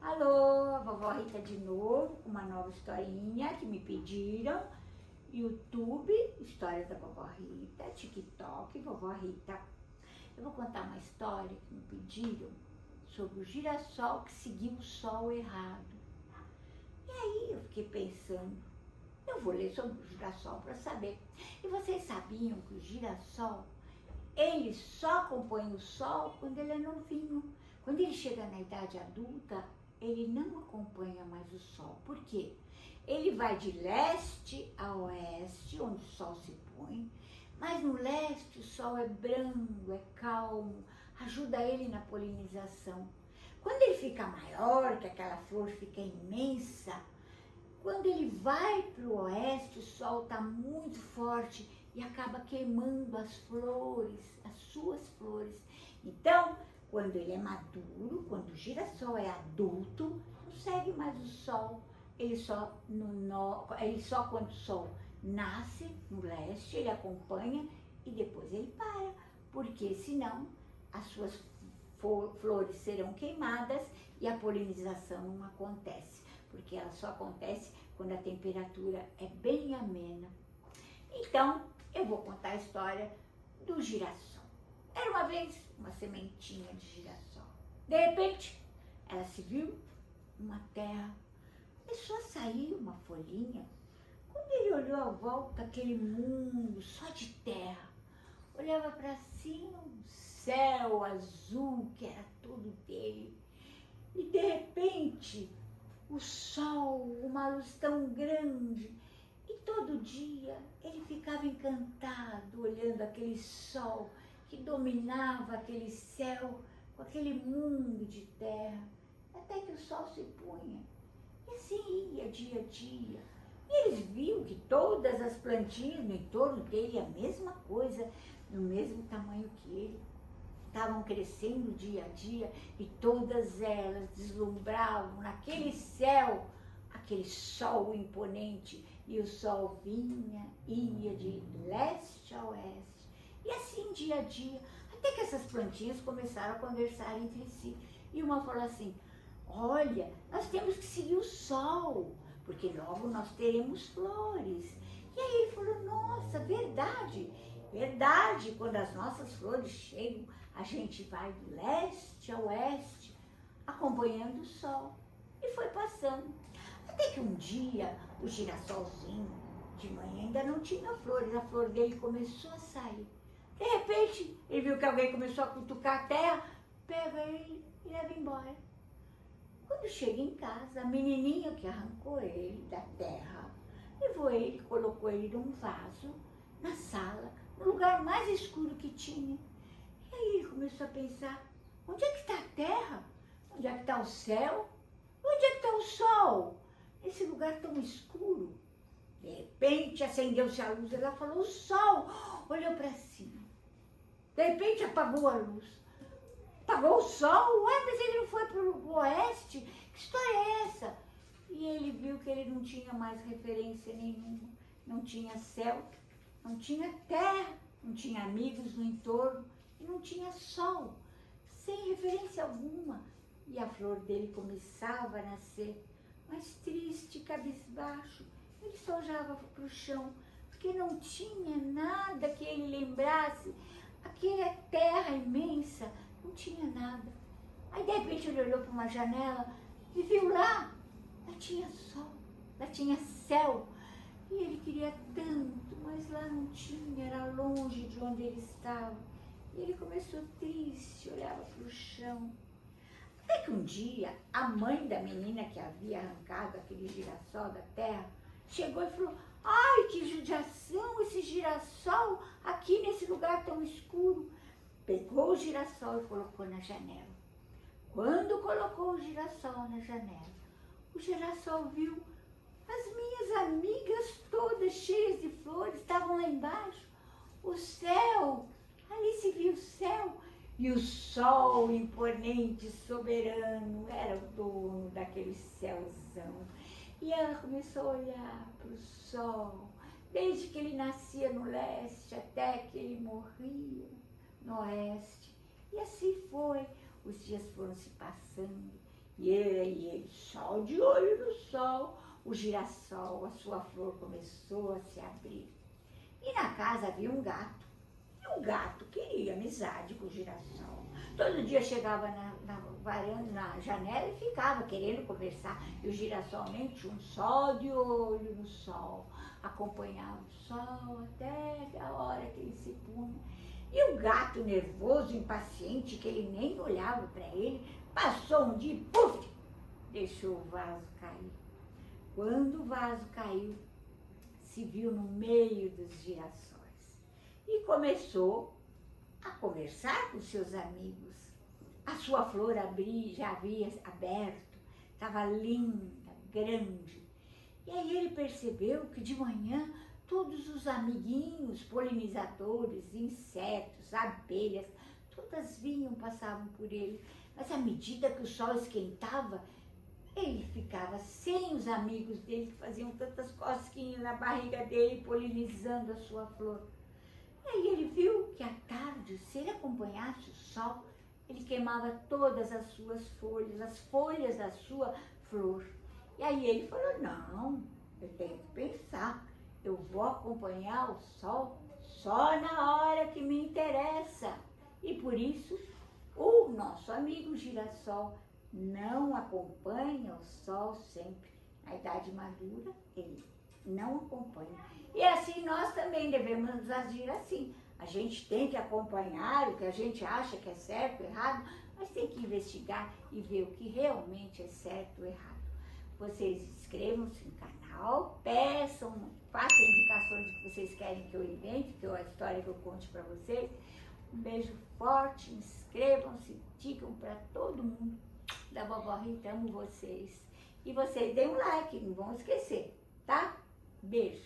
Alô, a vovó Rita de novo, com uma nova historinha que me pediram. YouTube, História da Vovó Rita, TikTok, Vovó Rita. Eu vou contar uma história que me pediram sobre o girassol que seguiu o sol errado. E aí eu fiquei pensando, eu vou ler sobre o girassol para saber. E vocês sabiam que o girassol, ele só acompanha o sol quando ele é novinho. Quando ele chega na idade adulta, ele não acompanha mais o sol. Por quê? Ele vai de leste a oeste, onde o sol se põe, mas no leste o sol é brando, é calmo, ajuda ele na polinização. Quando ele fica maior, que aquela flor fica imensa, quando ele vai para o oeste, o sol está muito forte e acaba queimando as flores, as suas flores. Então, quando ele é maduro, quando o girassol é adulto, não segue mais o sol. Ele só quando o sol nasce no leste, ele acompanha e depois ele para, porque senão as suas flores serão queimadas e a polinização não acontece, porque ela só acontece quando a temperatura é bem amena. Então, eu vou contar a história do girassol. Era uma vez uma sementinha de girassol. De repente, ela se viu numa terra. Começou a sair uma folhinha. Quando ele olhou à volta, aquele mundo só de terra, olhava para cima, um céu azul que era todo dele. E de repente, o sol, uma luz tão grande. E todo dia ele ficava encantado olhando aquele sol que dominava aquele céu com aquele mundo de terra, até que o sol se punha. E assim ia dia a dia. E eles viam que todas as plantinhas no entorno dele, a mesma coisa, no mesmo tamanho que ele, estavam crescendo dia a dia e todas elas deslumbravam naquele céu, aquele sol imponente. E o sol vinha, ia de leste a oeste. E assim dia a dia, até que essas plantinhas começaram a conversar entre si. E uma falou assim: olha, nós temos que seguir o sol, porque logo nós teremos flores. E aí ele falou: nossa, verdade, verdade, quando as nossas flores chegam, a gente vai de leste a oeste, acompanhando o sol. E foi passando. Até que um dia, o girassolzinho, de manhã, ainda não tinha flores, a flor dele começou a sair. De repente, ele viu que alguém começou a cutucar a terra, pega ele e leva embora. Quando chega em casa, a menininha que arrancou ele da terra, levou ele, colocou ele num vaso, na sala, no lugar mais escuro que tinha. E aí ele começou a pensar: onde é que está a terra? Onde é que está o céu? Onde é que está o sol? Esse lugar tão escuro. De repente acendeu-se a luz, ela falou: o sol! Olhou para cima. De repente apagou a luz. Apagou o sol? Ué, mas ele não foi para o oeste? Que história é essa? E ele viu que ele não tinha mais referência nenhuma. Não tinha céu, não tinha terra, não tinha amigos no entorno e não tinha sol. Sem referência alguma. E a flor dele começava a nascer, mas triste, cabisbaixo. Ele só olhava para o chão, porque não tinha nada que ele lembrasse. Aquela terra imensa, não tinha nada. Aí de repente ele olhou para uma janela e viu lá tinha sol, lá tinha céu. E ele queria tanto, mas lá não tinha, era longe de onde ele estava. E ele começou triste, olhava para o chão. Até que um dia, a mãe da menina que havia arrancado aquele girassol da terra, chegou e falou: ai, que judiação esse girassol aqui nesse lugar tão escuro. Pegou o girassol e colocou na janela. Quando colocou o girassol na janela, o girassol viu as minhas amigas todas cheias de flores, estavam lá embaixo. O céu, ali se viu o céu. E o sol imponente, soberano, era o dono daquele céuzão. E ela começou a olhar para o sol, desde que ele nascia no leste até que ele morria no oeste. E assim foi. Os dias foram se passando E ele só de olho no sol, o girassol, a sua flor começou a se abrir. E na casa havia um gato. E o gato queria amizade com o girassol. Todo dia chegava na varanda, na janela e ficava querendo conversar. E o girassol nem tinha, só de olho no sol. Acompanhava o sol até a hora que ele se punha. E o gato, nervoso, impaciente, que ele nem olhava para ele, passou um dia e puf, deixou o vaso cair. Quando o vaso caiu, se viu no meio dos girassóis e começou a conversar com seus amigos. A sua flor já havia aberto, estava linda, grande. E aí ele percebeu que de manhã todos os amiguinhos, polinizadores, insetos, abelhas, todas vinham, passavam por ele. Mas à medida que o sol esquentava, ele ficava sem os amigos dele, que faziam tantas cosquinhas na barriga dele, polinizando a sua flor. E aí ele viu que à tarde, se ele acompanhasse o sol, ele queimava todas as suas folhas, as folhas da sua flor. E aí ele falou, não, eu tenho que pensar, eu vou acompanhar o sol só na hora que me interessa. E por isso, o nosso amigo girassol não acompanha o sol sempre. Na idade madura, ele não acompanha. E assim nós também devemos agir assim. A gente tem que acompanhar o que a gente acha que é certo ou errado, mas tem que investigar e ver o que realmente é certo ou errado. Vocês inscrevam-se no canal, peçam, façam indicações do que vocês querem que eu invente, que é a história que eu conte para vocês. Um beijo forte, inscrevam-se, digam para todo mundo da Vovó Rita, amo vocês. E vocês deem um like, não vão esquecer, tá? Beijo.